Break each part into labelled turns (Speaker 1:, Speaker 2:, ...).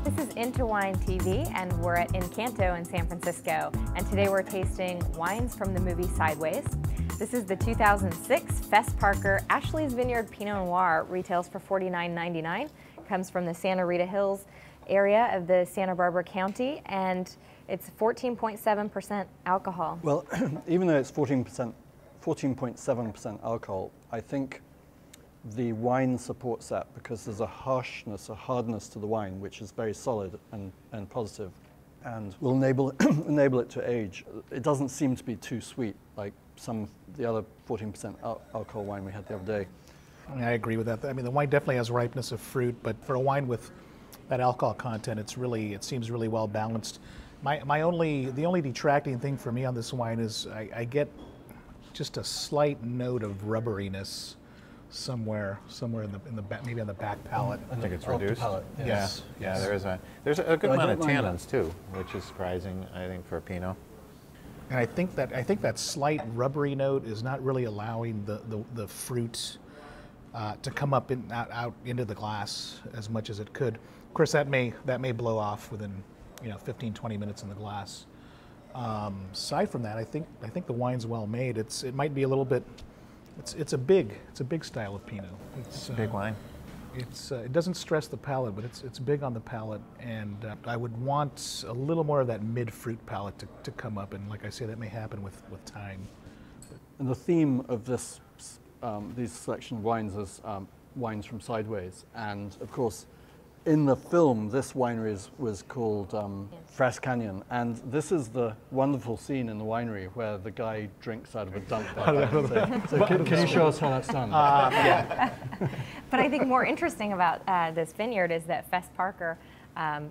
Speaker 1: This is IntoWineTV, and we're at Incanto in San Francisco. And today we're tasting wines from the movie Sideways. This is the 2006 Fess Parker Ashley's Vineyard Pinot Noir. Retails for $49.99. Comes from the Santa Rita Hills area of the Santa Barbara County, and it's 14.7% alcohol.
Speaker 2: Well, even though it's 14.7% alcohol, I think the wine supports that because there's a harshness, a hardness to the wine, which is very solid and positive, and will enable it to age. It doesn't seem to be too sweet like the other 14% alcohol wine we had the other day.
Speaker 3: I agree with that. I mean, the wine definitely has ripeness of fruit, but for a wine with that alcohol content, it seems really well balanced. The only detracting thing for me on this wine is I get just a slight note of rubberiness somewhere in the back, maybe on the back palate.
Speaker 4: I think it's reduced.
Speaker 2: Palate,
Speaker 3: yes.
Speaker 4: Yeah, there's a good amount of tannins too, which is surprising, I think, for a Pinot.
Speaker 3: And I think that slight rubbery note is not really allowing the fruit to come up out into the glass as much as it could. Of course, that may blow off within 15-20 minutes in the glass. Aside from that, I think the wine's well made. It might be a little bit. It's a big style of Pinot. It's
Speaker 4: a big wine.
Speaker 3: It doesn't stress the palate, but it's big on the palate, and I would want a little more of that mid-fruit palate to come up, and like I say, that may happen with time.
Speaker 2: And the theme of this these selection of wines is wines from Sideways, and of course, in the film, this winery was called Frass Canyon, and this is the wonderful scene in the winery where the guy drinks out of a dunk bag. So can you show us how that's done?
Speaker 3: Yeah.
Speaker 1: But I think more interesting about this vineyard is that Fess Parker, a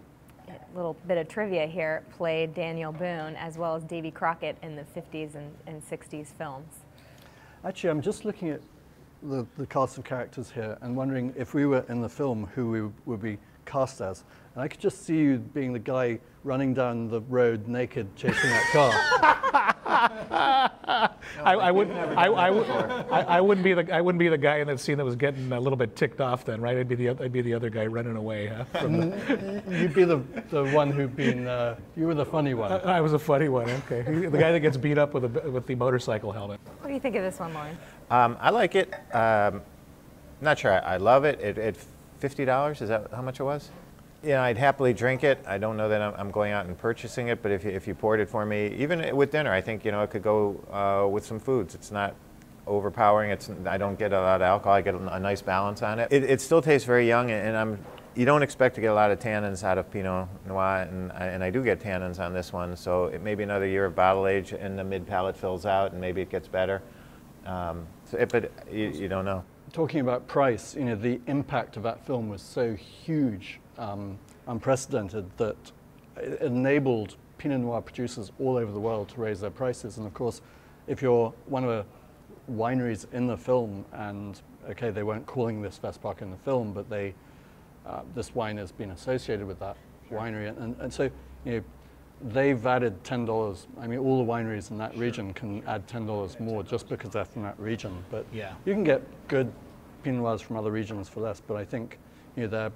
Speaker 1: little bit of trivia here, played Daniel Boone as well as Davy Crockett in the 50s and 60s films.
Speaker 2: Actually, I'm just looking at the cast of characters here and wondering if we were in the film, who we would be cast as. And I could just see you being the guy running down the road naked, chasing that car.
Speaker 3: I wouldn't be the guy in that scene that was getting a little bit ticked off then, right? I'd be the other guy running away. Huh?
Speaker 2: You'd be the one who'd been. You were the funny one.
Speaker 3: I was a funny one. Okay, the guy that gets beat up with the motorcycle helmet.
Speaker 1: What do you think of this one, Loren?
Speaker 4: I like it. Not sure I love it. At $50, is that how much it was? I'd happily drink it. I don't know that I'm going out and purchasing it, but if you poured it for me, even with dinner, I think it could go with some foods. It's not overpowering. I don't get a lot of alcohol. I get a nice balance on it. It still tastes very young, and you don't expect to get a lot of tannins out of Pinot Noir, and I do get tannins on this one. So it may be another year of bottle age, and the mid palate fills out, and maybe it gets better. But you don't know.
Speaker 2: Talking about price, the impact of that film was so huge, unprecedented, that it enabled Pinot Noir producers all over the world to raise their prices. And of course, if you're one of the wineries in the film, and okay, they weren't calling this Fess Parker in the film, but this wine has been associated with that winery, and so they've added $10. I mean, all the wineries in that region can add $10 more just because they're from that region. But
Speaker 3: yeah,
Speaker 2: you can get good Pinot Noirs from other regions for less. But I think they're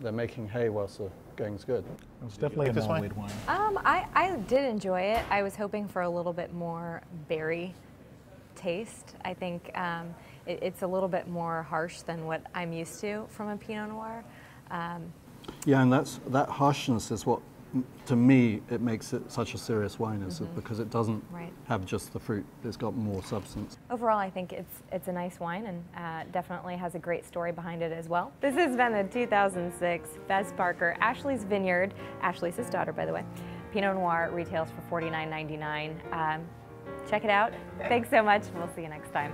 Speaker 2: making hay whilst the going's good.
Speaker 3: It's definitely a non-weed wine.
Speaker 1: I did enjoy it. I was hoping for a little bit more berry taste. I think it's a little bit more harsh than what I'm used to from a Pinot Noir.
Speaker 2: Yeah, and that harshness is what, to me, it makes it such a serious wine, because it doesn't have just the fruit. It's got more substance.
Speaker 1: Overall, I think it's a nice wine, and definitely has a great story behind it as well. This has been the 2006 Fess Parker Ashley's Vineyard, Ashley's his daughter, by the way, Pinot Noir. Retails for $49.99. Check it out. Thanks so much. We'll see you next time.